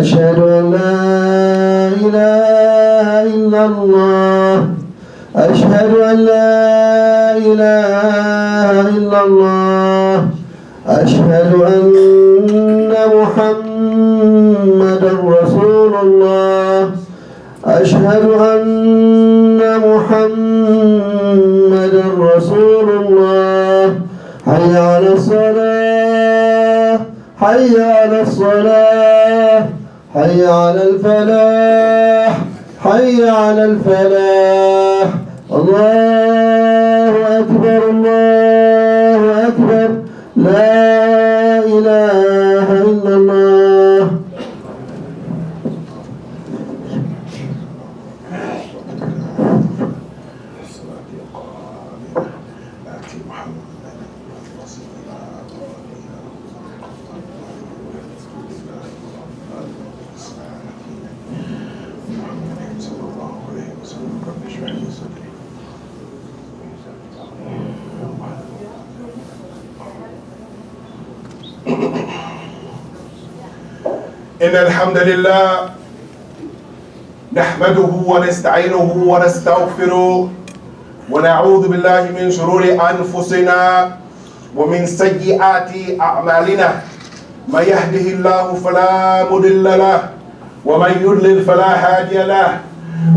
أشهد أن لا إله إلا الله أشهد أن لا إله إلا الله أشهد أن محمدا رسول الله أشهد أن محمدا رسول الله حي على الصلاة حي على الصلاة حي على الفلاح حي على الفلاح الله أكبر الله أكبر لا إله إلا الله. إن الحمد لله نحمده ونستعينه ونستغفره ونعوذ بالله من شرور أنفسنا ومن سيئات أعمالنا من يهده الله فلا مضل له ومن يضلل فلا هادي له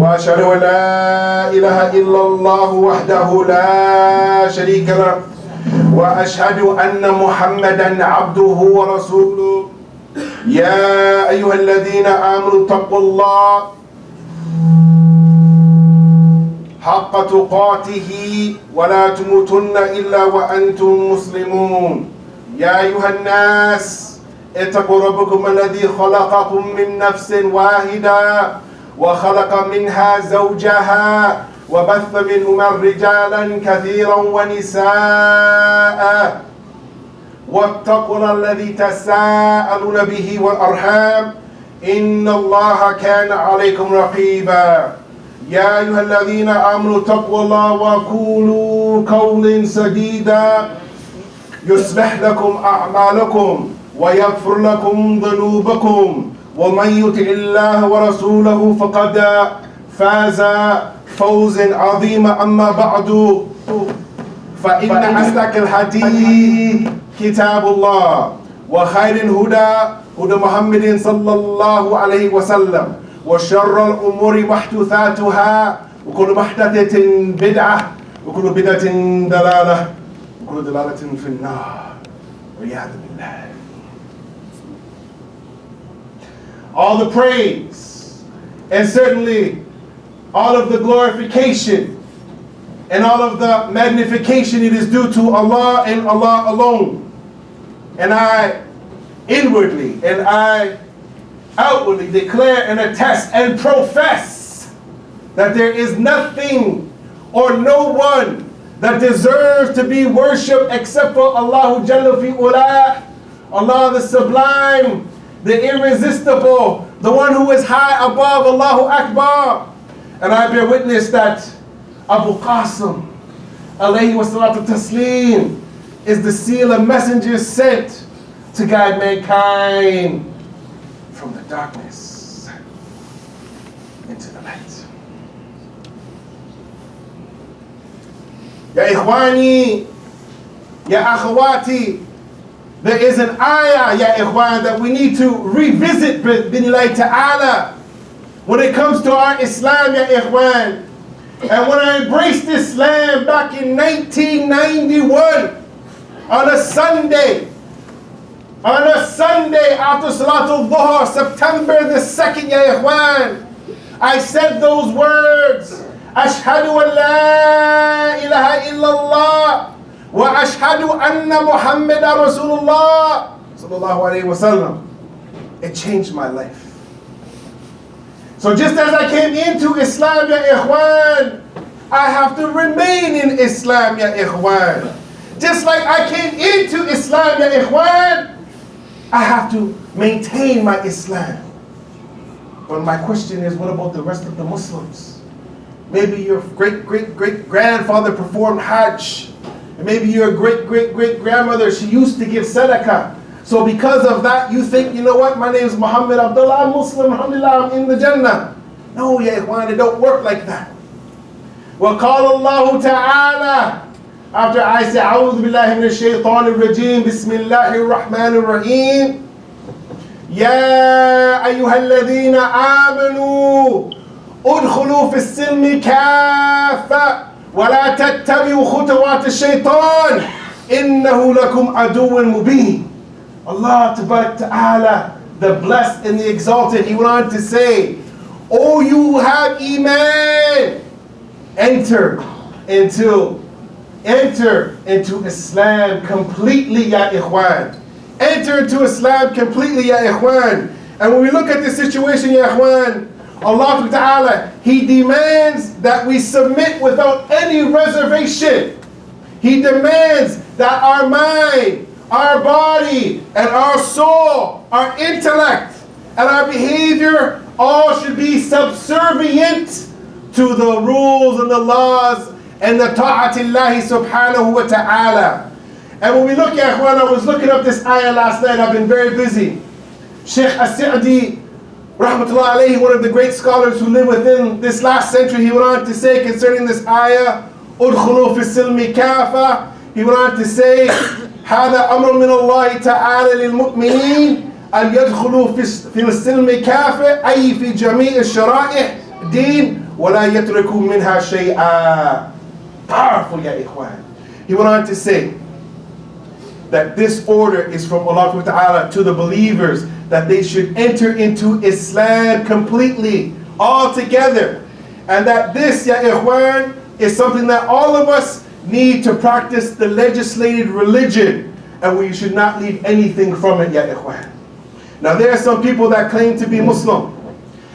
وأشهد أن لا إله إلا الله وحده لا شريك له وأشهد أن محمدا عبده ورسوله. يا أيها الذين آمنوا اتقوا الله حق تقاته ولا تموتن إلا وأنتم مسلمون. يا أيها الناس اتقوا ربكم الذي خلقكم من نفس واحدة وخلق منها زوجها وبث منهما رجالا كثيرا ونساء واتقوا الذي تساءلون به والأرحام إن الله كان عليكم رقيبا. يا أيها الذين آمنوا اتقوا الله وقولوا قولا سديدا يصلح لكم أعمالكم ويغفر لكم ذنوبكم ومن يطع الله ورسوله فقد فاز فوزا عظيما. أما بعد فإن أصدق الحديث كتاب الله وخير الهدى هدى محمد صلى الله عليه وسلم وشر الأمور محدثاتها وكل محدثة بدعة وكل بدعة ضلالة وكل ضلالة في النار والعياذ بالله. All the praise and certainly all of the glorification and all of the magnification it is due to Allah and Allah alone. And I inwardly and I outwardly declare and attest and profess that there is nothing or no one that deserves to be worshipped except for Allah Jalla fi Ula, Allah the Sublime, the Irresistible, the one who is high above, Allahu Akbar. And I bear witness that Abu Qasim alayhi wa salatu taslim is the seal of messengers sent to guide mankind from the darkness into the light. Ya ikhwani, ya akhawati, there is an ayah, ya ikhwan, that we need to revisit binillahi ta'ala when it comes to our Islam, ya ikhwan. And when I embraced Islam back in 1991 on a Sunday after Salatul Dhuhr, September the 2nd, ya ikhwan, I said those words, Ashhadu an la ilaha illallah wa ashhadu anna Muhammadan Rasulullah sallallahu alayhi wa sallam. It changed my life. So just as I came into Islam, ya ikhwan, I have to remain in Islam, ya ikhwan. Just like I came into Islam, ya ikhwan, I have to maintain my Islam. But my question is, what about the rest of the Muslims? Maybe your great-great-great-grandfather performed Hajj. And maybe your great-great-great-grandmother, she used to give sadaqah. So because of that, you think, you know what, my name is Muhammad Abdullah, I'm Muslim, alhamdulillah, I'm in the Jannah. No, ya ikhwan, it don't work like that. وَقَالَ اللَّهُ تَعَالَى, after I say, أعوذ بالله من الشيطان الرجيم, بسم الله الرحمن الرحيم, يا أيها الذين آمنوا ادخلوا في السلم كافة ولا تتبعوا خطوات الشيطان إنه لكم عدو مبين. Allah Ta'ala, the blessed and the exalted, He went on to say, "O you who have Iman, enter into Islam completely, ya ikhwan. Enter into Islam completely, ya ikhwan." And when we look at this situation, ya ikhwan, Allah Ta'ala, He demands that we submit without any reservation. He demands that our mind, our body, and our soul, our intellect, and our behavior all should be subservient to the rules and the laws and the ta'atillahi subhanahu wa ta'ala. And when we look at, when I was looking up this ayah last night, I've been very busy. Sheikh As-Sa'di, rahmatullah alayhi, one of the great scholars who lived within this last century, he went on to say concerning this ayah, "Udkhulu fi silmi kafa." He went on to say, هذا أمر من الله تعالى للمؤمنين أن يدخلوا في السلم كافة أي في جميع الشرائع دين ولا يتركوا منها شيئا. Powerful, ya ikhwan. He went on to say that this order is from Allah Ta'ala to the believers, that they should enter into Islam completely, all together. And that this, ya ikhwan, is something that all of us need to practice, the legislated religion, and we should not leave anything from it, ya ikhwan. Now there are some people that claim to be Muslim,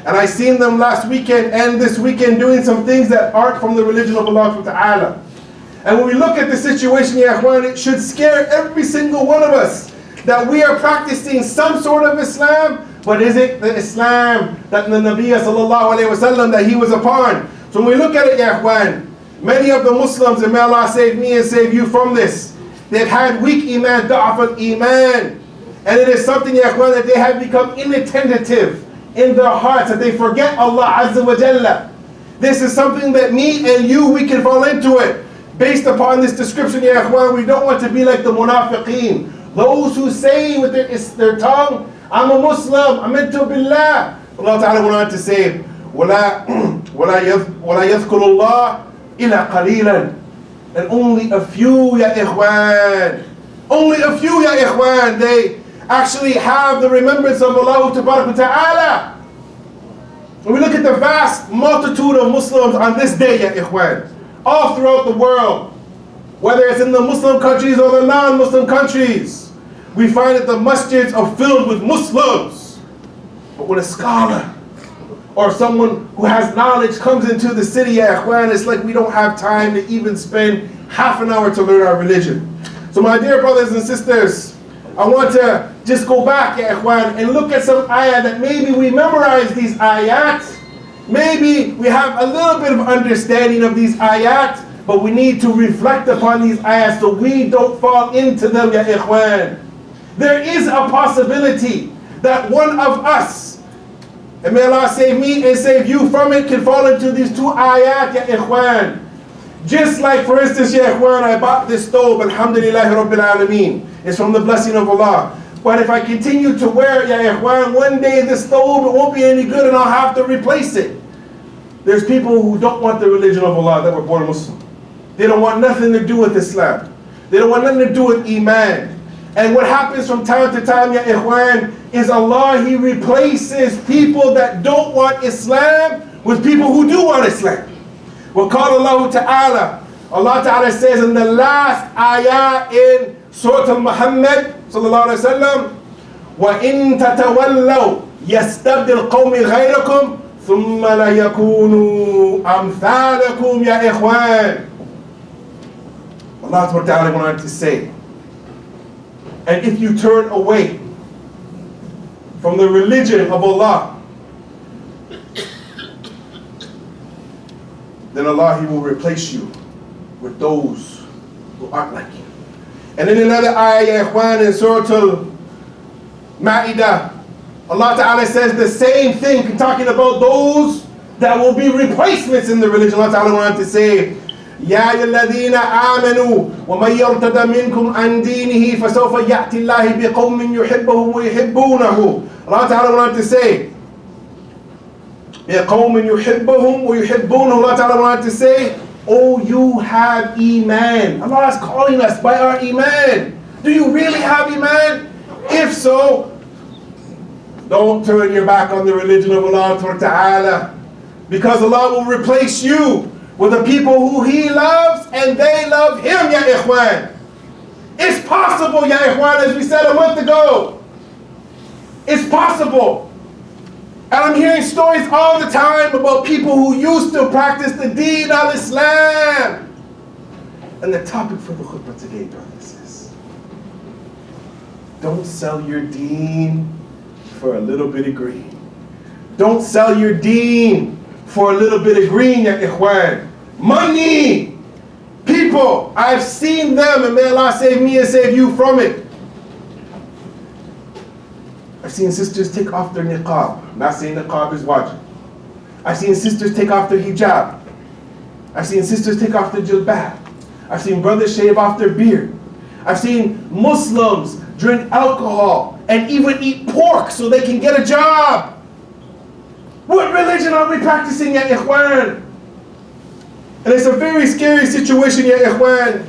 and I seen them last weekend and this weekend doing some things that aren't from the religion of Allah Ta'ala. And when we look at the situation, ya ikhwan, it should scare every single one of us that we are practicing some sort of Islam, but is it the Islam that the Nabi sallallahu alayhi wa sallam that he was upon? So when we look at it, ya ikhwan, many of the Muslims, and may Allah save me and save you from this, they've had weak iman, da'af al-iman. And it is something, ya ikhwan, that they have become inattentive in their hearts, that they forget Allah Azza wa Jalla. This is something that me and you, we can fall into it. Based upon this description, ya ikhwan, we don't want to be like the munafiqeen. Those who say with their tongue, I'm a Muslim, amantu billah. Allah Ta'ala went on to say, وَلَا يَذْكُرُ اللَّهِ إِلَّا قَلِيلًا. And only a few, ya ikhwan, they actually have the remembrance of Allah Ta'ala. When we look at the vast multitude of Muslims on this day, ya ikhwan, all throughout the world, whether it's in the Muslim countries or the non-Muslim countries, we find that the masjids are filled with Muslims. But when a scholar or someone who has knowledge comes into the city, ya ikhwan, it's like we don't have time to even spend half an hour to learn our religion. So my dear brothers and sisters, I want to just go back, ya ikhwan, and look at some ayat that maybe we memorize these ayat. Maybe we have a little bit of understanding of these ayat, but we need to reflect upon these ayats so we don't fall into them, ya ikhwan. There is a possibility that one of us, and may Allah save me and save you from it, can fall into these two ayat, ya ikhwan. Just like, for instance, ya ikhwan, I bought this stove, alhamdulillahi rabbil alameen. It's from the blessing of Allah. But if I continue to wear it, ya ikhwan, one day the stove, it won't be any good and I'll have to replace it. There's people who don't want the religion of Allah that were born Muslim. They don't want nothing to do with Islam. They don't want nothing to do with Iman. And what happens from time to time, ya ikhwan, is Allah, He replaces people that don't want Islam with people who do want Islam. وَقَالَ اللَّهُ تَعَالَى, Allah Ta'ala says in the last ayah in Surah Al-Muhammad sallallahu alayhi wa sallam, وَإِن تَتَوَلَّوْا يَسْتَبْدِلْ قَوْمِ غَيْرَكُمْ ثُمَّ لَيَكُونُوا أَمْثَالَكُمْ يَا إِخْوَانِ. Allah Ta'ala went on to say, and if you turn away from the religion of Allah, then Allah, He will replace you with those who aren't like you. And in another ayah, ya ikhwan, in Surah Ma'idah, Allah Ta'ala says the same thing, talking about those that will be replacements in the religion. Allah Ta'ala wanted to say, يا أيها الذين آمنوا ومن يرتد منكم عن دينه فسوف يأتي الله بقوم يحبهم ويحبونه. Allah Ta'ala wanted to say, بقوم يحبهم ويحبونه. Allah Ta'ala wanted to say, oh, you have Iman. Allah is calling us by our Iman. Do you really have Iman? If so, don't turn your back on the religion of Allah Ta'ala, because Allah will replace you with the people who He loves and they love Him, ya ikhwan. It's possible, ya ikhwan, as we said a month ago. It's possible. And I'm hearing stories all the time about people who used to practice the Deen al-Islam. And the topic for the khutbah today, brothers, is don't sell your Deen for a little bit of green. Don't sell your Deen for a little bit of green, ya ikhwan. Money! People, I've seen them, and may Allah save me and save you from it. I've seen sisters take off their niqab. I'm not saying niqab is wajib. I've seen sisters take off their hijab. I've seen sisters take off their jilbab. I've seen brothers shave off their beard. I've seen Muslims drink alcohol and even eat pork so they can get a job. What religion are we practicing, ya ikhwan? And it's a very scary situation, ya ikhwan.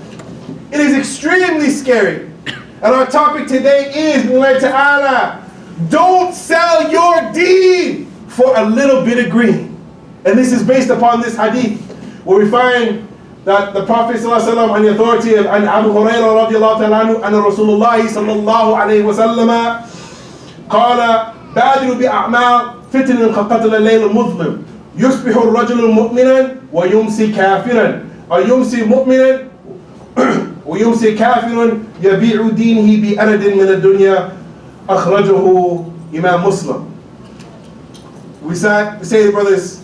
It is extremely scary. And our topic today is, Bismillah ta'ala, don't sell your Deen for a little bit of green. And this is based upon this hadith, where we find that the Prophet ﷺ, on the authority of Abu Hurairah radiallahu ta'ala anhu, and Rasulullah sallallahu alayhi wa sallam, قال بادروا بأعمال فتن كقتل الليل المظلم يصبح الرجل مؤمنا ويمسي كافرا أو يمسي مؤمنا ويمسي كافر يبيع دينه بأرد من الدنيا أخرجه إمام Muslim. We say, brothers,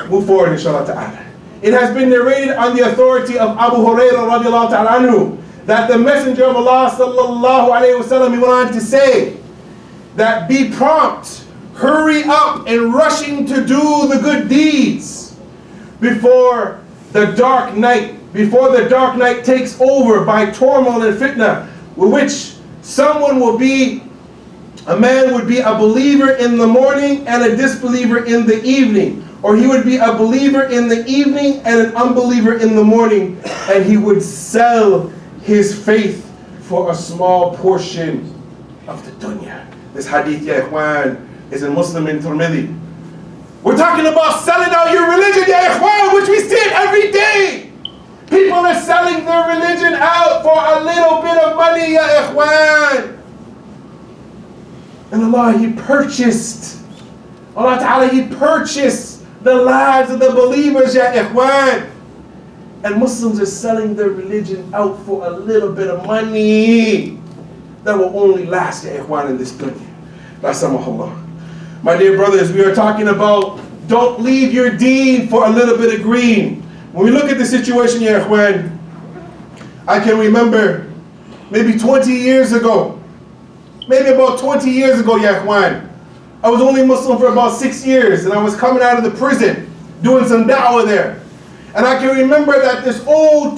move forward inshallah ta'ala. It has been narrated on the authority of Abu Hurairah radiallahu ta'ala anhu that the Messenger of Allah sallallahu alayhi wa sallam, he went on to say that be prompt, hurry up and rushing to do the good deeds before the dark night takes over by turmoil and fitna, with which a man would be a believer in the morning and a disbeliever in the evening. Or he would be a believer in the evening and an unbeliever in the morning, and he would sell his faith for a small portion of the dunya. This hadith, ya ikhwan, is in Muslim in Tirmidhi. We're talking about selling out your religion, ya ikhwan, which we see it every day. People are selling their religion out for a little bit of money, ya ikhwan. And Allah Ta'ala, He purchased the lives of the believers, ya ikhwan. And Muslims are selling their religion out for a little bit of money that will only last, ya ikhwan, in this dunya. Rasamahullah. My dear brothers, we are talking about don't leave your Deen for a little bit of green. When we look at the situation, ya ikhwan, I can remember maybe 20 years ago, ya ikhwan, I was only Muslim for about 6 years, and I was coming out of the prison, doing some da'wah there. And I can remember that this old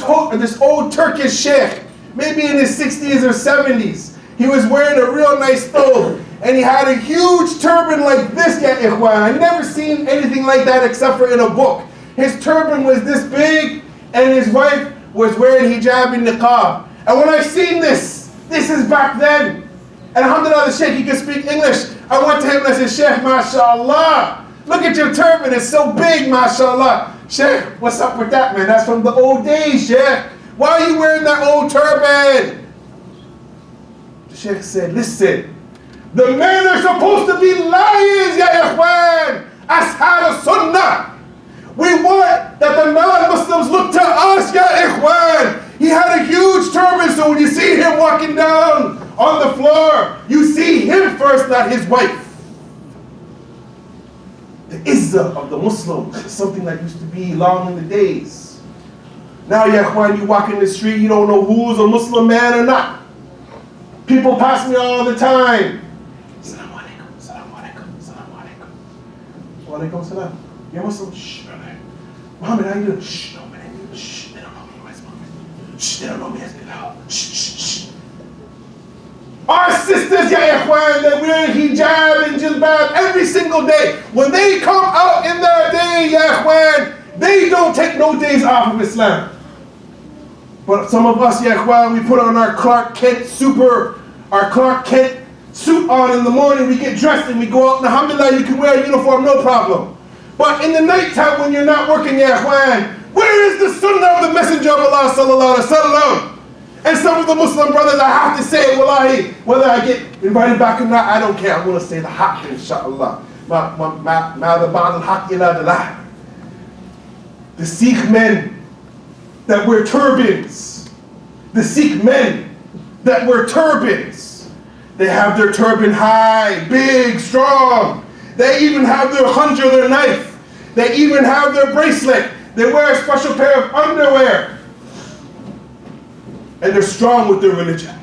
Turkish sheikh, maybe in his 60s or 70s, he was wearing a real nice thobe, and he had a huge turban like this, ya ikhwan. I've never seen anything like that except for in a book. His turban was this big, and his wife was wearing hijab and niqab. And when I seen this is back then. And alhamdulillah, the sheikh, he could speak English. I went to him and I said, Sheikh, mashallah, look at your turban, it's so big, mashallah. Sheikh, what's up with that, man? That's from the old days, Sheikh. Why are you wearing that old turban? The sheikh said, listen, the men are supposed to be lions, ya ikhwan, ashab sunnah. We want that the non-Muslims look to us, ya ikhwan. He had a huge turban, so when you see him walking down on the floor, you see him first, not his wife. The izzah of the Muslims is something that used to be long in the days. Now, ya ikhwan, you walk in the street, you don't know who's a Muslim man or not. People pass me all the time. Alaikum salam. You're Muslim? Shh, brother. Muhammad, how you doing? Shh, no, man. Shh, they don't know me. Where's Muhammad? Shh, they don't know me as Bilal. Shh, shh, shh. Our sisters, ya ikhwan, that wear hijab and jilbab every single day. When they come out in their day, ya ikhwan, they don't take no days off of Islam. But some of us, ya ikhwan, we put on our Clark Kent suit on in the morning, we get dressed and we go out, and alhamdulillah, you can wear a uniform, no problem. But in the nighttime when you're not working, ya ikhwan, where is the sunnah of the Messenger of Allah sallallahu alaihi wasallam? And some of the Muslim brothers, I have to say, wallahi, whether I get invited back or not, I don't care. I'm going to say the haqq, inshallah. The Sikh men that wear turbans, they have their turban high, big, strong. They even have their khanjar, their knife. They even have their bracelet. They wear a special pair of underwear. And they're strong with their religion.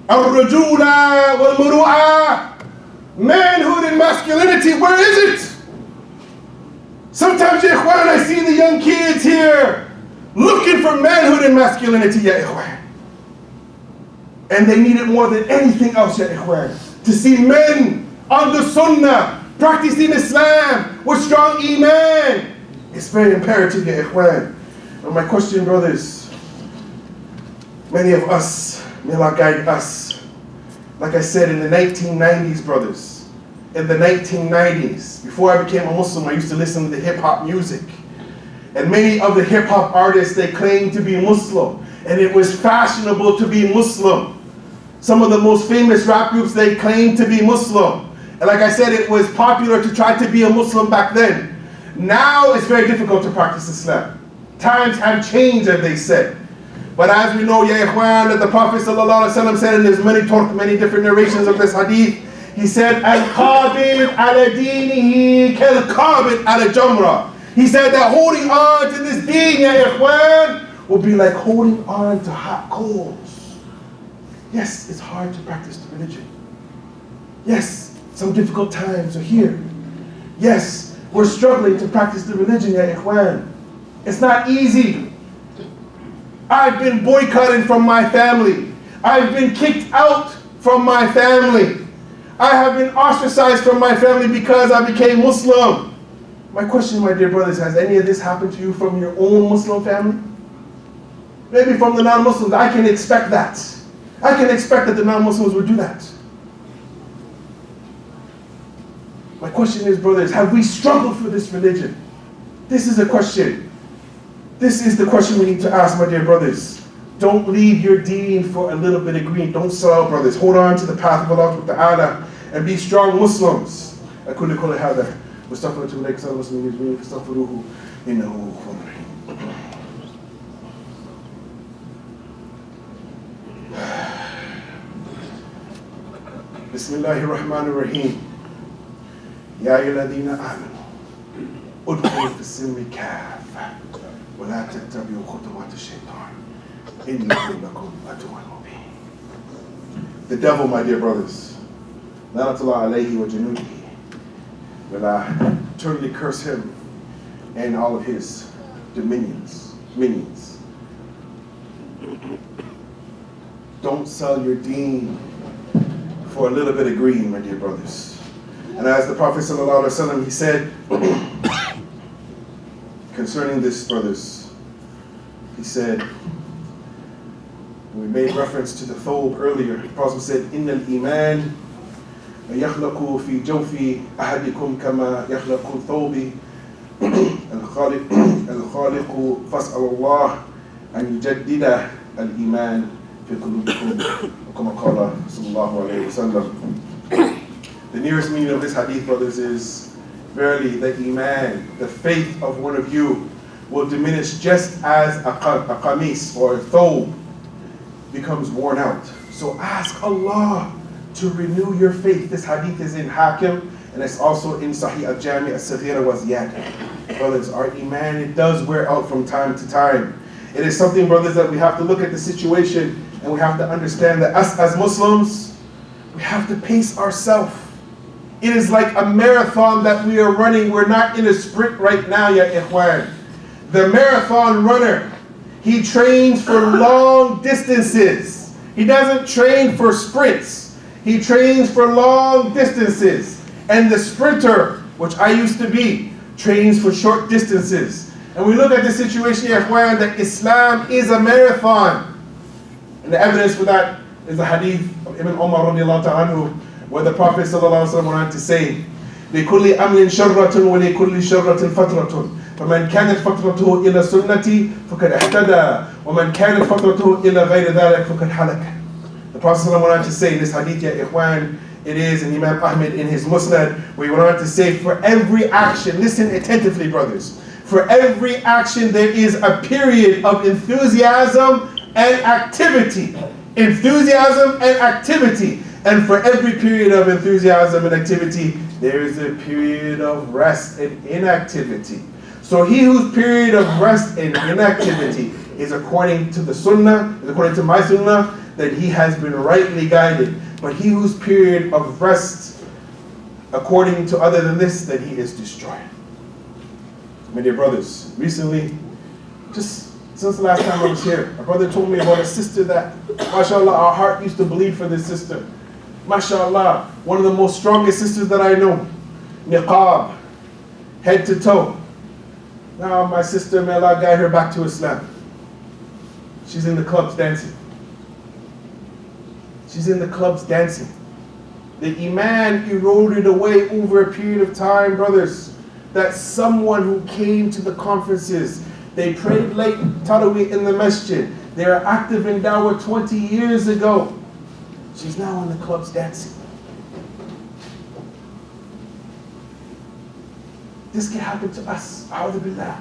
Ar-rajula wal-muru'a. Manhood and masculinity, where is it? Sometimes, ya ikhwan, I see the young kids here looking for manhood and masculinity, ya ikhwan. And they need it more than anything else, ya ikhwan. To see men on the sunnah, practicing Islam with strong iman. It's very imperative, ya ikhwan. And my question, brothers, many of us, may Allah guide us. Like I said, in the 1990s, brothers, in the 1990s, before I became a Muslim, I used to listen to hip-hop music. And many of the hip-hop artists, they claimed to be Muslim. And it was fashionable to be Muslim. Some of the most famous rap groups, they claimed to be Muslim. And like I said, it was popular to try to be a Muslim back then. Now it's very difficult to practice Islam. Times have changed, as they said. But as we know, ya ikhwan, that the Prophet ﷺ said, and there's many different narrations of this hadith, he said, Al-Qabid ala Deenihi kal-Qabid ala Jamra. He said that holding on to this deen, ya ikhwan, will be like holding on to hot coals. Yes, it's hard to practice the religion. Yes, some difficult times are here. Yes, we're struggling to practice the religion, ya ikhwan. It's not easy. I've been boycotted from my family. I've been kicked out from my family. I have been ostracized from my family because I became Muslim. My question, my dear brothers, has any of this happened to you from your own Muslim family? Maybe from the non-Muslims. I can expect that. I can expect that the non-Muslims would do that. My question is, brothers, have we struggled for this religion? This is a question. This is the question we need to ask, my dear brothers. Don't leave your deen for a little bit of green. Don't sell, brothers. Hold on to the path of Allah Ta'ala and be strong Muslims. أقول لكل هذا واستغفر لك سائر المسلمين أجمعين فاستغفروه إنه هو الرحيم. بسم الله الرحمن الرحيم. يا أيها الذين آمنوا ادخلوا في السلم كافة ولا تتبعوا خطوات الشيطان إنه لكم عدو مبين. The devil, my dear brothers, Lanatullah alayhi wa janudihi, will I eternally curse him and all of his minions. Don't sell your deen for a little bit of green, my dear brothers. And as the Prophet sallallahu alaihi wasallam, he said concerning this, brothers, he said, we made reference to the thobe earlier. The Prophet said, "Inna al-iman yakhlaqu fi jawfi ahadikum kama yakhlaqu thawbi al-khaliqu fas'al Allah an yujaddida al-iman fi qulubikum kama qala sallallahu alayhi wa sallam." The nearest meaning of this hadith, brothers, is verily the iman, the faith of one of you will diminish just as a qamis or a thobe becomes worn out. So ask Allah to renew your faith. This hadith is in Hakim and it's also in Sahih al-Jami al-Saghira wa Ziyada. Brothers, our iman, it does wear out from time to time. It is something, brothers, that we have to look at the situation and we have to understand that us as Muslims, we have to pace ourselves It is like a marathon that we are running. We're not in a sprint right now, ya ikhwan. The marathon runner, he trains for long distances. He doesn't train for sprints. He trains for long distances. And the sprinter, which I used to be, trains for short distances. And we look at the situation, ya ikhwan, that Islam is a marathon. And the evidence for that is the hadith of Ibn Umar radiallahu ta'ala anhu, where the Prophet sallallahu alaihi wasallam went on to say, لِكُلِّ أَمْلٍ شَرَّةٌ وَلِكُلِّ شَرَّةٍ فَتْرَةٌ فَمَنْ كَانَتْ فَتْرَتُهُ إِلَى سُنَّتِي فَقَدْ اهْتَدَى وَمَنْ كَانَتْ فَتْرَتُهُ إِلَى غَيْرِ ذَلِكَ فَقَدْ هَلَكَ. The Prophet ﷺ went on to say in this hadith, ya ikhwan, it is in Imam Ahmed in his Musnad, where he went on to say, for every action, listen attentively brothers, for every action there is a period of enthusiasm and activity. Enthusiasm and activity. And for every period of enthusiasm and activity, there is a period of rest and inactivity. So he whose period of rest and inactivity is according to the sunnah, is according to my sunnah, that he has been rightly guided. But he whose period of rest, according to other than this, that he is destroyed. My dear brothers, recently, just since the last time I was here, a brother told me about a sister that, mashallah, our heart used to bleed for this sister. Mashallah, one of the most strongest sisters that I know. Niqab, head to toe. Now my sister, may Allah guide her back to Islam. She's in the clubs dancing. She's in the clubs dancing. The iman eroded away over a period of time, brothers. That someone who came to the conferences, they prayed late Taraweeh in the Masjid. They are active in Dawah 20 years ago. She's now in the clubs dancing. This can happen to us. A'udhu billah.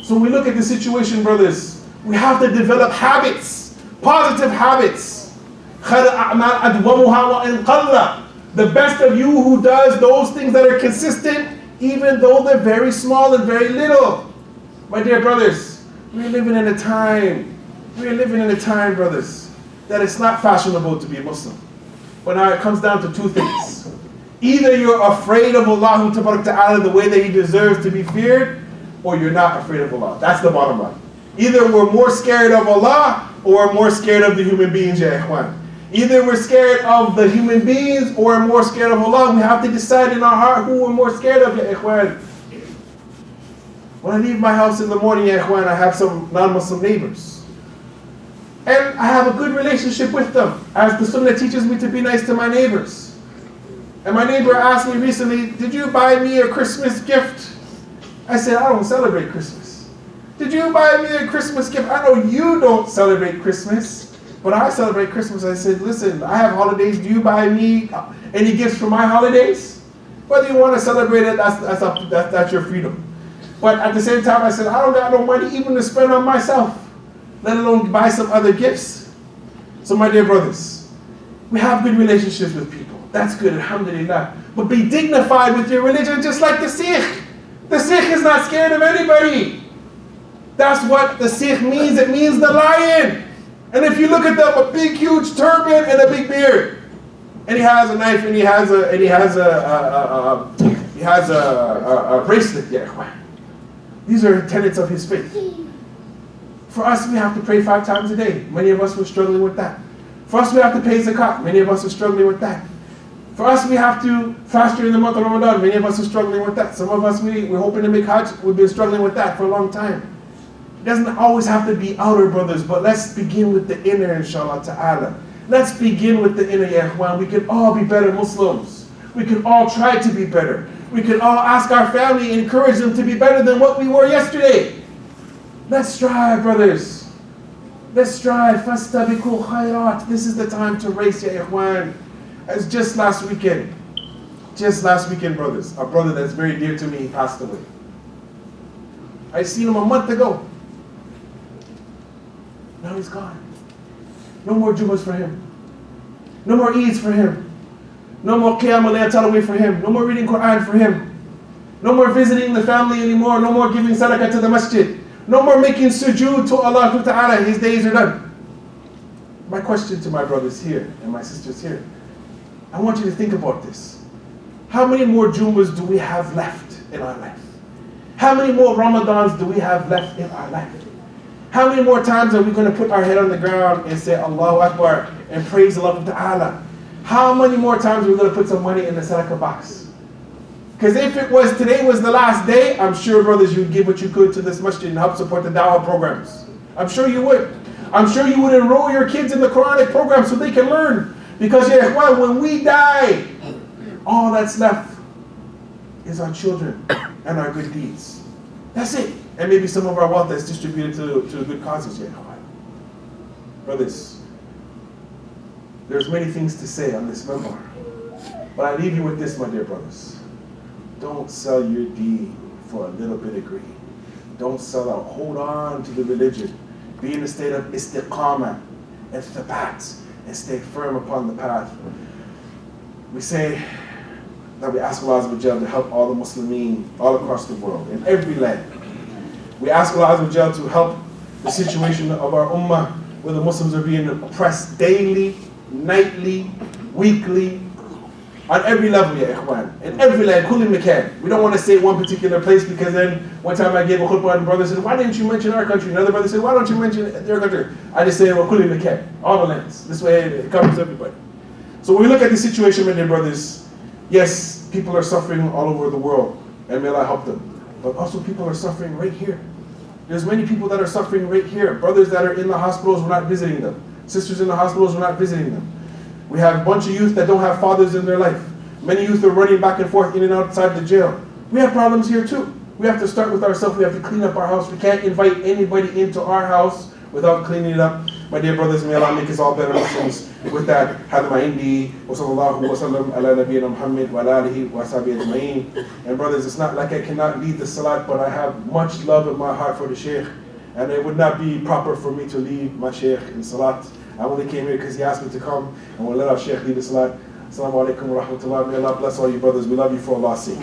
So we look at the situation, brothers. We have to develop habits, positive habits. The best of you who does those things that are consistent, even though they're very small and very little. My dear brothers, we're living in a time, brothers, that it's not fashionable to be a Muslim. But now it comes down to two things. Either you're afraid of Allah Ta'ala the way that He deserves to be feared, or you're not afraid of Allah. That's the bottom line. Either we're more scared of Allah, or we're more scared of the human beings, ya ikhwan. Either we're scared of the human beings, or we're more scared of Allah. We have to decide in our heart who we're more scared of, ya ikhwan. When I leave my house in the morning, ya ikhwan, I have some non-Muslim neighbors. And I have a good relationship with them, as the Sunnah teaches me to be nice to my neighbors. And my neighbor asked me recently, did you buy me a Christmas gift? I said, I don't celebrate Christmas. Did you buy me a Christmas gift? I know you don't celebrate Christmas, but I celebrate Christmas. I said, listen, I have holidays. Do you buy me any gifts for my holidays? Whether you want to celebrate it, that's your freedom. But at the same time, I said, I don't got no money even to spend on myself, let alone buy some other gifts. So my dear brothers, we have good relationships with people. That's good, alhamdulillah. But be dignified with your religion just like the Sikh. The Sikh is not scared of anybody. That's what the Sikh means. It means the lion. And if you look at them, a big huge turban and a big beard. And he has a knife and he has a bracelet. Yeah. These are tenets of his faith. For us, we have to pray 5 times a day. Many of us were struggling with that. For us, we have to pay zakat. Many of us are struggling with that. For us, we have to fast during the month of Ramadan. Many of us are struggling with that. Some of us, we're hoping to make Hajj. We've been struggling with that for a long time. It doesn't always have to be outer, brothers, but let's begin with the inner, inshallah ta'ala. Let's begin with the inner, ya ikhwan. We can all be better Muslims. We can all try to be better. We can all ask our family and encourage them to be better than what we were yesterday. Let's strive, brothers. Let's strive. Fastabiqul khairat. This is the time to race, ya ikhwan. As just last weekend, brothers, a brother that's very dear to me passed away. I seen him a month ago. Now he's gone. No more Jummahs for him. No more Eids for him. No more Qiyam al-Layl Tarawih for him. No more reading Quran for him. No more visiting the family anymore. No more giving sadaqah to the masjid. No more making sujood to Allah Ta'ala. His days are done. My question to my brothers here and my sisters here, I want you to think about this. How many more Jummahs do we have left in our life? How many more Ramadans do we have left in our life? How many more times are we going to put our head on the ground and say Allahu Akbar and praise Allah Ta'ala? How many more times are we going to put some money in the sadaqah box? Because if it was today was the last day, I'm sure, brothers, you'd give what you could to this masjid and help support the dawah programs. I'm sure you would. I'm sure you would enroll your kids in the Quranic program so they can learn. Because when we die, all that's left is our children and our good deeds. That's it. And maybe some of our wealth that's distributed to good causes. Brothers, there's many things to say on this Mimbar. But I leave you with this, my dear brothers. Don't sell your deen for a little bit of greed. Don't sell out. Hold on to the religion. Be in a state of istiqamah and thabat and stay firm upon the path. We say that we ask Allah Azza wa Jal to help all the Muslimin all across the world, in every land. We ask Allah Azza wa Jal to help the situation of our ummah where the Muslims are being oppressed daily, nightly, weekly, on every level, ya ikhwan. In every land, kulli makan. We don't want to say one particular place because then one time I gave a khutbah and the brother said, why didn't you mention our country? Another brother said, why don't you mention their country? I just say, well, kulli makan. All the lands. This way it covers everybody. So when we look at the situation, my dear brothers, yes, people are suffering all over the world and may Allah help them. But also people are suffering right here. There's many people that are suffering right here. Brothers that are in the hospitals, we're not visiting them. Sisters in the hospitals, we're not visiting them. We have a bunch of youth that don't have fathers in their life. Many youth are running back and forth in and outside the jail. We have problems here too. We have to start with ourselves. We have to clean up our house. We can't invite anybody into our house without cleaning it up. My dear brothers, may Allah make us all better Muslims. With that, هذا ما عندي وصلى الله وسلم على نبينا محمد وعلى آله وصحبه أجمعين. And brothers, it's not like I cannot lead the salat, but I have much love in my heart for the Shaykh. And it would not be proper for me to lead my Shaykh in salat. I only came here because he asked me to come, and we'll let our Shaykh lead the salat. Assalamu alaikum wa rahmatullah. May Allah bless all you brothers. We love you for Allah's sake.